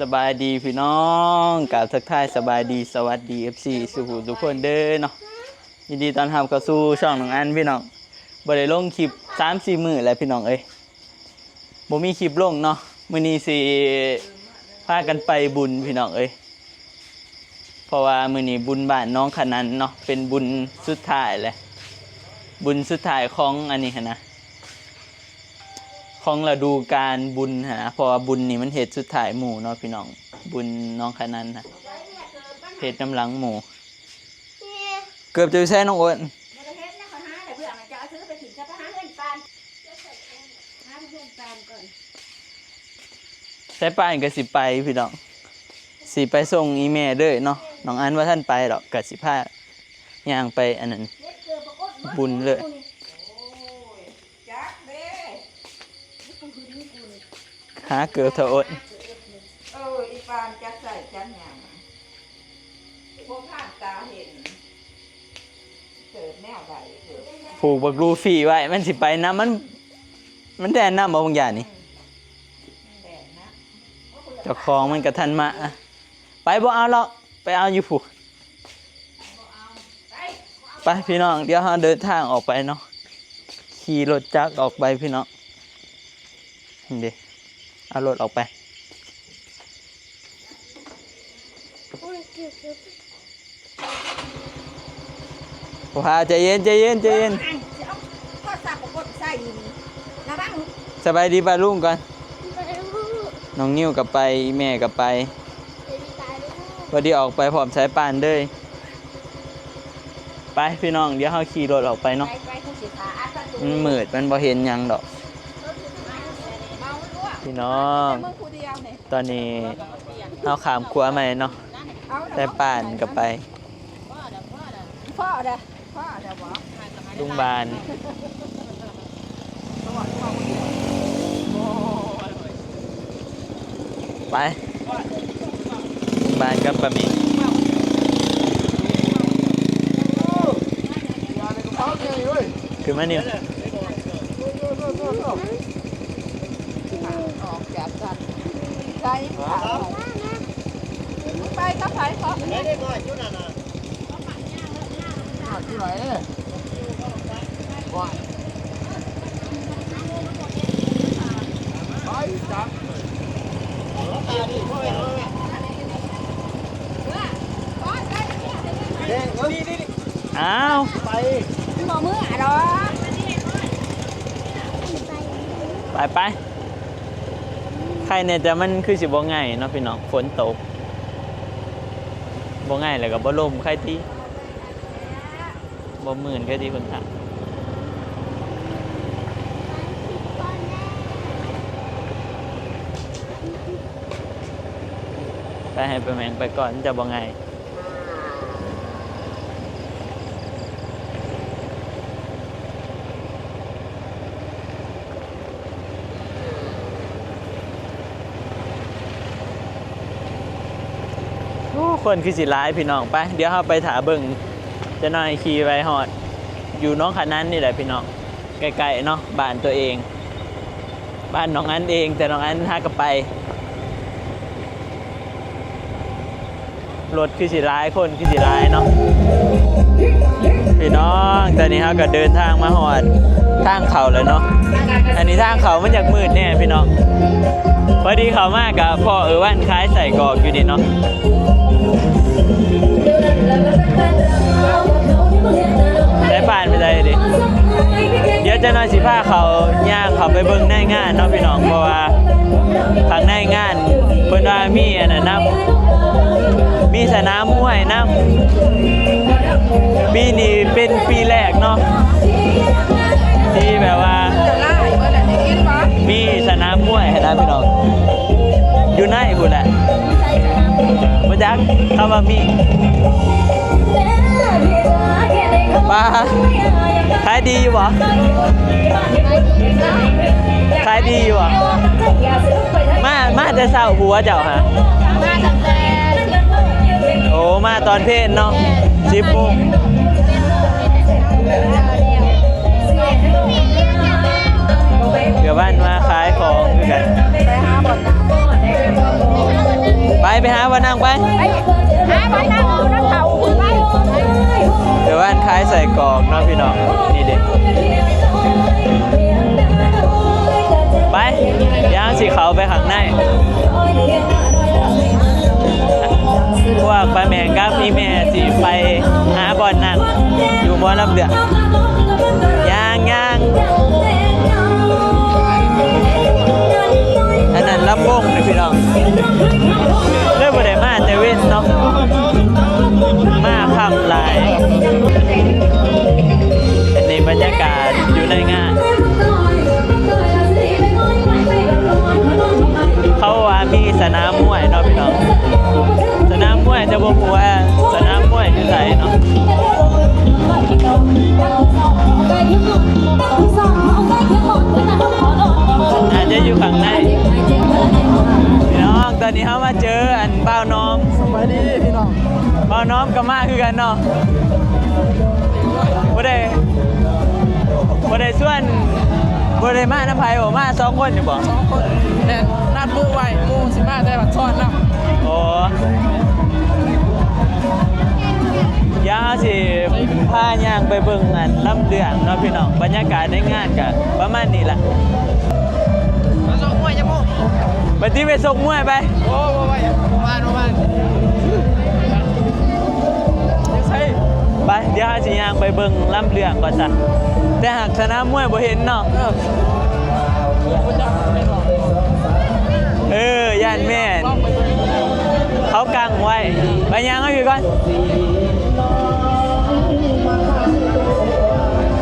สบายดีพี่น้องกราบทักทายสบายดีสวัสดี FC สุขุทุกคนเด้อเนาะยินดีต้อนรับเข้าสู่ช่องน้องอันพี่น้องบ่ได้ลงคลิป 3-4 มื้อแล้วพี่น้องเอ้ยบ่มีคลิปลงเนาะมื้อนี้สิพากันไปบุญพี่น้องเอ้ยเพราะว่ามื้อนี้บุญบ้านน้องขนันเนาะเป็นบุญสุดท้ายแหละบุญสุดท้ายของอันนี้นะของฤดูกาลบุญฮะเพราะว่าบุญนี่มันเฮ็ดสุดท้ายหมู่เนาะพี่น้องบุญน้องขนันนะเฮ็ดน้ำหลังหมู่เกือบจะใช้น้องอ้นใช้ป้ายก็สิไปพี่น้องสิไปส่งอีแม่เด้อเนาะน้องอันว่าท่านไปดอกก็สิพาย่างไปอันนั้นบุญเลยหาเกือบเท่าอดอีปานจะใส่จันหยังพวกข้างตาเห็นเกิดแนวใดผูกบักรูฟี่ไว้มันสิไปน้ำมันแดนน้ำบางอย่างนี่เจ้าของมันกระทันมาไปบ่เอาหรอกไปเอาอยู่ผูกไปพี่น้องเดี๋ยวเราเดินทางออกไปเนาะขี่รถจักรออกไปพี่น้องเดี๋ยวเอารถออกไปพาใจเย็นสบายดีป่ะลุงก่อนน้องนิ้วกับไปแม่กับไปวันนี้ออกไปพร้อมสายป่านเลยไปพี่น้องเดี๋ยวเขาขี่รถออกไปเนาะมันมืดมันบ่เห็นยังดอกพี่น้องตอนนี้เอาขามครัวมาเนาะแต่ป่านกับไปลุงบานไปลุงบานกับปะมิคือมาเนี่ยออกจากกันใจไปก็ไปขอไม่ได้ก่อนชุดน่ะนะที่ไหนก่อนไปจับอ้าวไปหมอมือหรอไปใครเนี่ยจะมันคือสิบ่ง่ายเนาะพี่น้องฝนตกบ่ง่ายแล้วก็บ่ลมใครที่บ่มื่นใครที่คนทางไปให้ไปแมงไปก่อนจะบ่ง่ายคนคือสิร้ายพี่น้องไปเดี๋ยวเราไปถาเบิ่งจะน้อยขี่ไปหอดอยู่น้องขนันนี่แหละพี่น้องใกล้ๆเนาะบ้านตัวเองบ้านน้องอันเองแต่น้องอันหากลับไปรถคือสิร้ายคนคือสิร้ายเนาะพี่น้องตอนนี้เราก็เดินทางมาหอดทางเขาเลยเนาะอันนี้ทางเขามันอยากมืดแน่พี่น้องพอดีเขามากกับพ่อวันคล้ายใส่กอกอยู่นี่เนาะได้ผ่านไปเลยดิเดี๋ยวจะนอนสิผ้าเขาย่างเขาไปเบิ่งในงานเนาะพี่น้องเพราะว่าทางในงานเพิ่นว่ามีอันนั้นนำมีสนามมวยนำปีนี้เป็นปีแรกเนาะที่แบบว่ามีสนามมวยให้ได้พี่น้องอยู่ในพุ่นแหละบ่จักเข้ามามีมาขายดีอยู่บ่ขายดีอยู่บ่มาแต่เช้าหัวเจ้าฮะมาตั้งแต่โอ้มาตอนเพลเนาะ10 โมง เดี๋ยวบ้านมาขายของด้วยกันไปหาบ่อนนะ ไปหาวันนั่งไป ไปหาไว้นั่งอยู่น้ำเขาไป เดี๋ยวว่านคล้ายใส่กรอกเนาะพี่น้องนี่เด็กไปย่างสีเขาไปข้างในพวกป้าแมงกับพี่แม่สีไปหาบอลนั่งอยู่บนลำเดือดย่างอันนั้นลำวงเลยพี่น้องเริ่มบ่ได้มาแต่เว้นเนาะมาคำลายอันนี้บรรยากาศอยู่ในงานเขาว่ามีสนามมวยเนาะพี่น้องสนามมวยจะบอกว่าสนามมวยอยู่ไหนเนาะอาจจะอยู่ข้างในพี่น้องตอนนี้เขามาเจออันเบ้าน้อมสวัสดีพี่น้องเบ้าน้อมกับมาคือกันเนาะบ่ได้ส่วนบ่ได้มาน้ำไผ่บ่มา2 คนอยู่บ่2 คนแต่นัดมือไว้มูสิมาได้บัดซ้อนนำ โอ้ย่าสิพาย่างไปเบิ่งอันลำเดืองเนาะพี่น้องบรรยากาศในงานก็ประมาณนี้ล่ะ มาส่งมวยจะมู ไปที่ไปส่งมวยไป โอ้บ่บ้านยังใช่ ไปเดี๋ยวหาสิย่างไปเบิ่งลำเดืองก่อนจ้ะแต่หากสนามมวยบ่เห็นเนาะ คุณจะเป็นหรย่านแม่น ต้องไปตัวนี้ เขากังไว้ไปย่างให้พี่ก่อน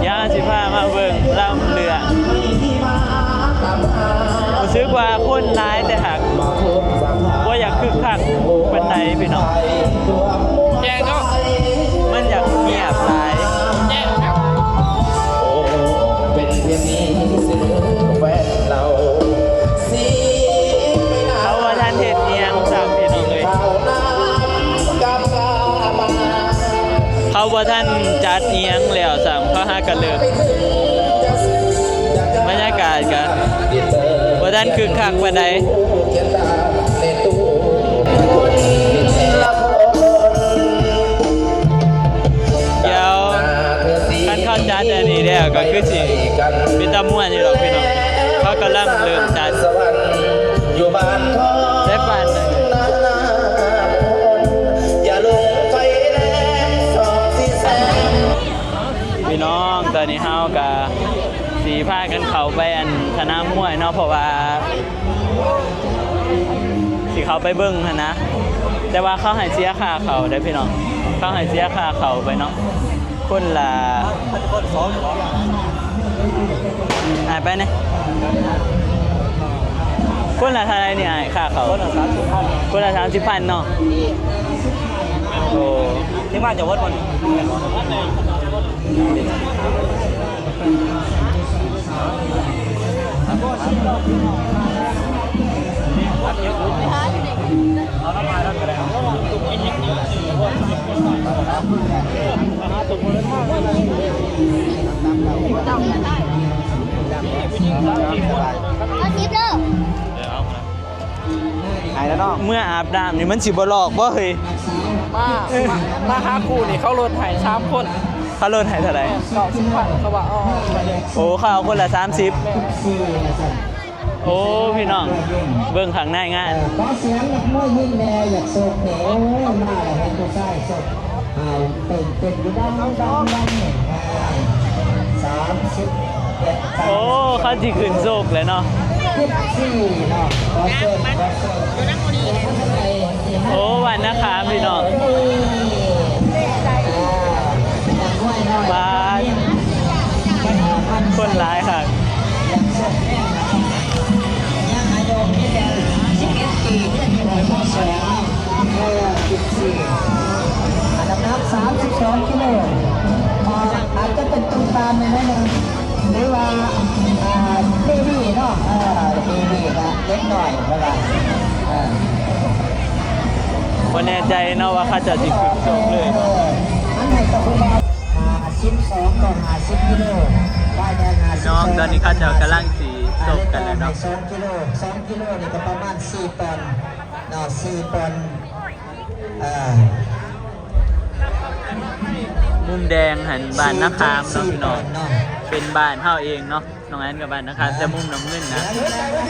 ย่างสิพามาเบิ่งลำเดืองรู้สึกว่าคนหลายแต่หากบ่อยากคึกคักปานใดพี่น้อง แจ้งก็ มันอยากเงียบหลาย แจ้งครับ เป็นเพียงนี้สื่อแฟนเราสีไปนา เขาว่าท่านเห็ดเนียงสามพี่น้องเลย เอาน้ำกับกามา เขาว่าท่านจัดเนียงแล้วสามเขาหากันเลิกบรรยากาศกันว่าท่านคึกคักปานใด เขียนตาในตู้ละคน เดี๋ยวขั้นเข้าจัดอันนี้แล้วก็คือสิเป็นตะม่วนนี่หรอกพี่น้องเขากำลังเริ่มจัด สวรรค์อยู่บ้านทอง ได้ปานนั้น นาคนอย่าลงไฟแดงสองที่แสง พี่น้องตอนนี้เฮากับสีผ้ากันเขาไปอันสนามมวยเนาะเพราะว่าสิเขาไปเบิ้งหั้นนะแต่ว่าเขาให้เสียค่าเขาได้อพี่น้องเขาให้เสียค่าเขาไปเนาะคนละหายไปเนี่ยคนละเท่าไรเนี่ยค่าเขาคนละ30,000เนาะโอ้ที่บ้านจะวัดวันเอาทิปเด้อ หายแล้วเนาะ เมื่ออาบน้ำนี่มันสิบ่หลอกบ่เฮ้ย มาหาครูนี่เขาลดให้3 คน เขาลดให้เท่าไหร่ 90,000เขาว่าอ๋อไปเลย โอ้เขาเอาคนละ30โอ้พี่น้องเบิ่งข้างในงาน ขอเสียงนักมวยยิ่งแน่อยากโศกเหนียวมาให้ตัวใต้สดเป็นอยู่ด้านเนี่ย30 โอ้เขาสิขึ้นโซกเลยเนาะ 14เนาะขอเชิญโอ้วันนะคะพี่น้องบานคนร้ายค่ะ น้ำหนัก32 กิโลอาจจะเป็นตุ้มตามในนั้นนึงหรือว่าเบบี้เนาะเบบี้นะเล็กหน่อยเวลา บ่แน่ใจเนาะว่าเขาจะสิขึ้นโซกเลย อันไหนตะคุบา52ต่อ50 กิโลได้แน่50 น้องตอนนี้เขาจะกำลังสีโซกกันแล้วเนาะ 2 กิโล2 กิโลนี่ก็ประมาณ4 ปอนด์ เนาะ4 คนมุมแดงหันบ้านนาคามเนาะพี่น้อง เนาะ เป็นบ้านเฮาเองเนาะน้องแอนกับบ้านนาคามแต่มุมน้ำเงินนะ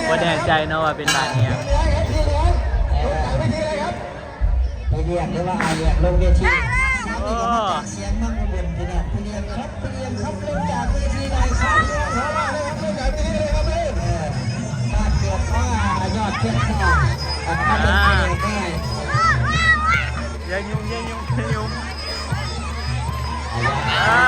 บ่แน่ใจเนาะว่าเป็นบ้านเนี่ย ไปเรียกหรือว่าเรียกลงเวที โอ้ เสียงมั่งอุบลพี่เนี่ยพี่เรียกครับพี่เรียกครับลงจากเวทีหน่อยครับถ้าเกิดว่ายอดเพื่อนข้าถ้าเป็นไปได้ อย่ายุ่งอย่ายุ่งอย่ายุ่งอ้า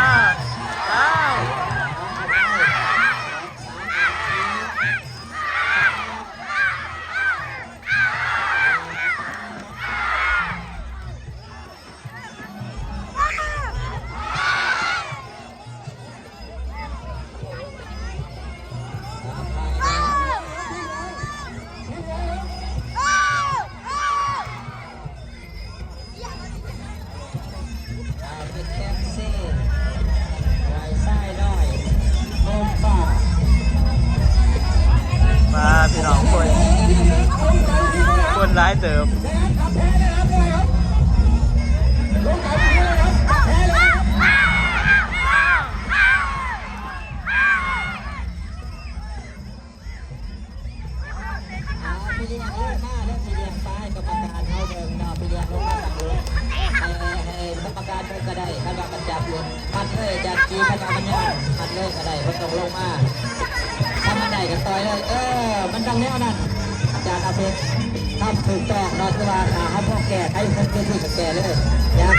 ว เป็นแคมซี่ไว้ไส้น้อยโอมป่า มาพี่น้องคนร้ายเติม พี่เลี้ยงลูกมาแล้วพี่เลี้ยงซ้ายกรรมการเขาเดินเนาะพี่เลี้ยงลูกมาจากลูกกรรมการเดินก็ได้ถ้าว่ามันจับอยู่มัดเลยจับจีขนาดมันยากมัดเลยก็ได้ไม่ต้องลงมาถ้ามันได้ก็ต่อยเลยมันดังแนวนั้นอาจารย์อาเพชรทำถูกต้องเนาะที่ว่าเขาพวกแก่ให้คนเพื่อนที่กับแก่เลยอย่า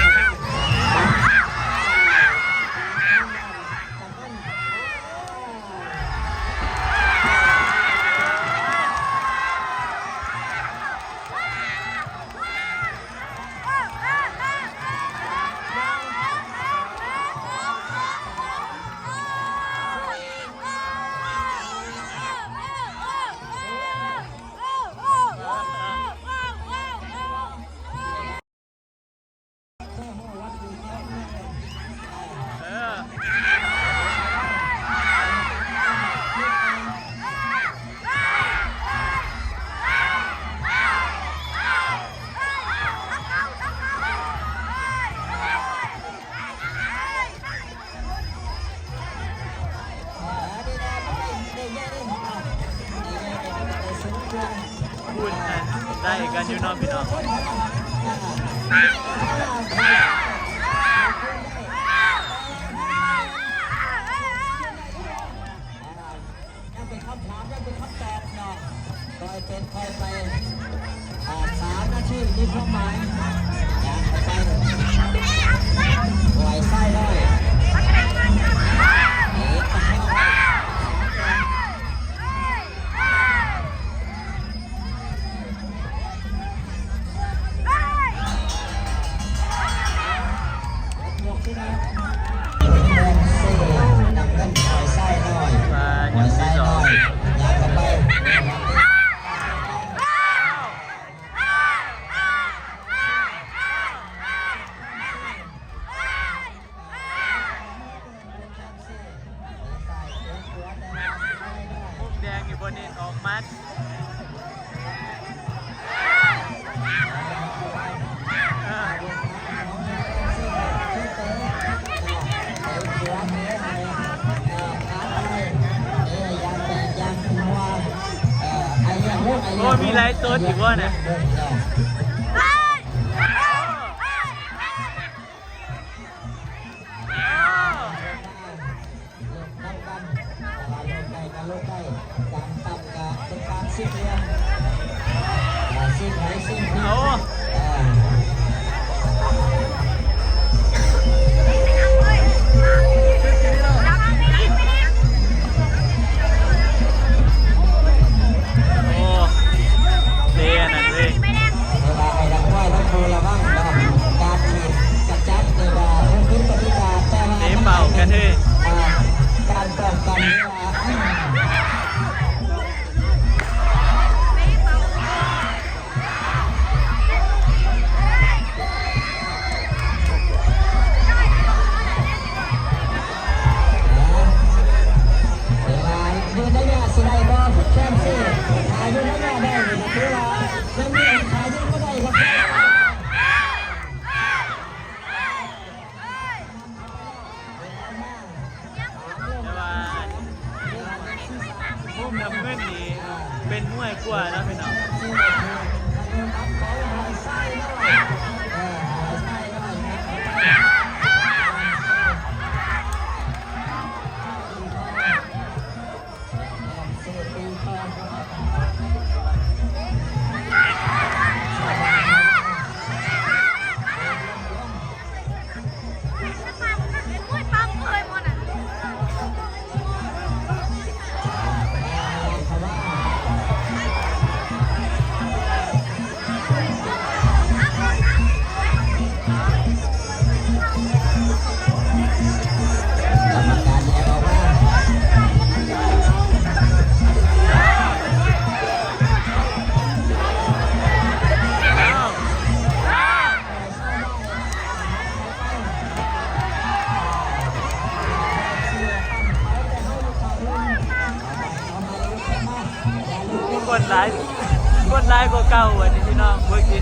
พูดกันได้กันอยู่เนอกพี่น้องยังเป็นคำถามยังเป็นคำตอบเนาะคอยเป็นคอยไป3 นาทีมีความหมายอยากไปไหวไส้เลยมุมแดงอยู่บนนี้ออกมัดโอ้มีไลท์ตัวอีกวะเนี่ยโอ้ เท่นั่นเว้ย เวลาไอ้ดังว่าต้องดูระวังเนาะการฉีดกับจับเนี่ยว่าพื้นปฏิบัติแต่ว่า เตะเป่ากันเฮ้ย การป้องกันเนี่ยดูได้เนี่ยสิได้บ่แค่สิอายุได้เนี่ยได้คือว่ายังมีโอกาส เก่าวันนี้พี่น้องเมื่อกี้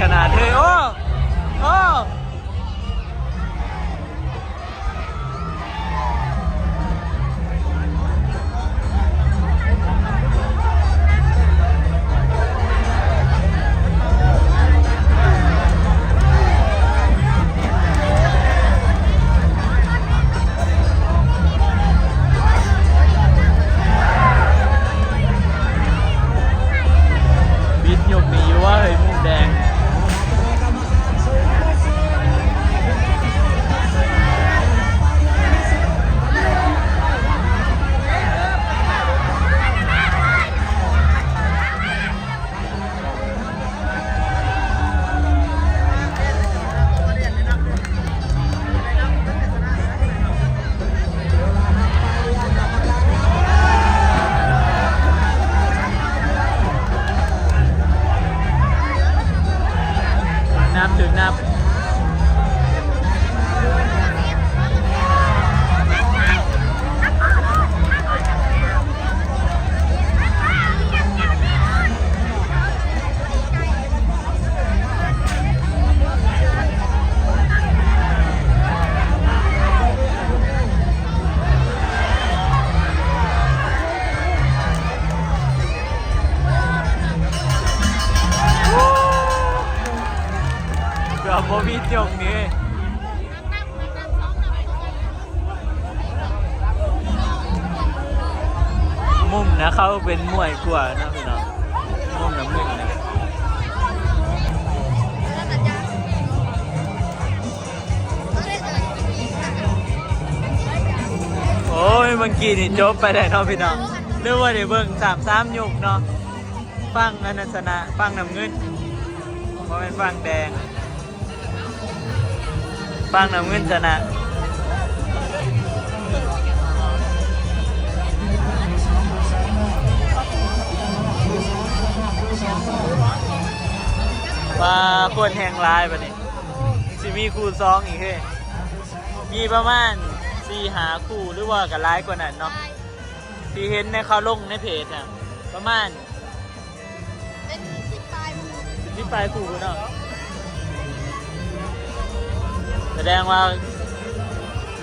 ขนาดเลยโอ้บิดยกมีว่าเฮ้ยมุมแดงถึงนับโบวิดยกนี้มุมนะเขาเป็นมวยกว่านะพี่น้องมุมน้ำเงินนะโอ้ยเมื่อกี้นี่จบไปได้เนาะพี่น้องเรียกว่าเดี๋ยวเบิ่ง3-3ยกเนาะฟังอนันสนะฟังน้ำเงินเพราะเป็นฟังแดงฟังน้ำเงินชนะมาคนแห่งลายปะนี่สิมีคู่ซองอีกเฮ้ยมีประมาณ4-5 คู่หรือว่ากับร้ายกว่านั้นเนาะที่เห็นในเขาลงในเพจน่ะประมาณเป็น10 ปลาย คู่เนาะ แสดงว่า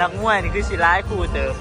นักมวยนี่คือสิร้ายคู่เติม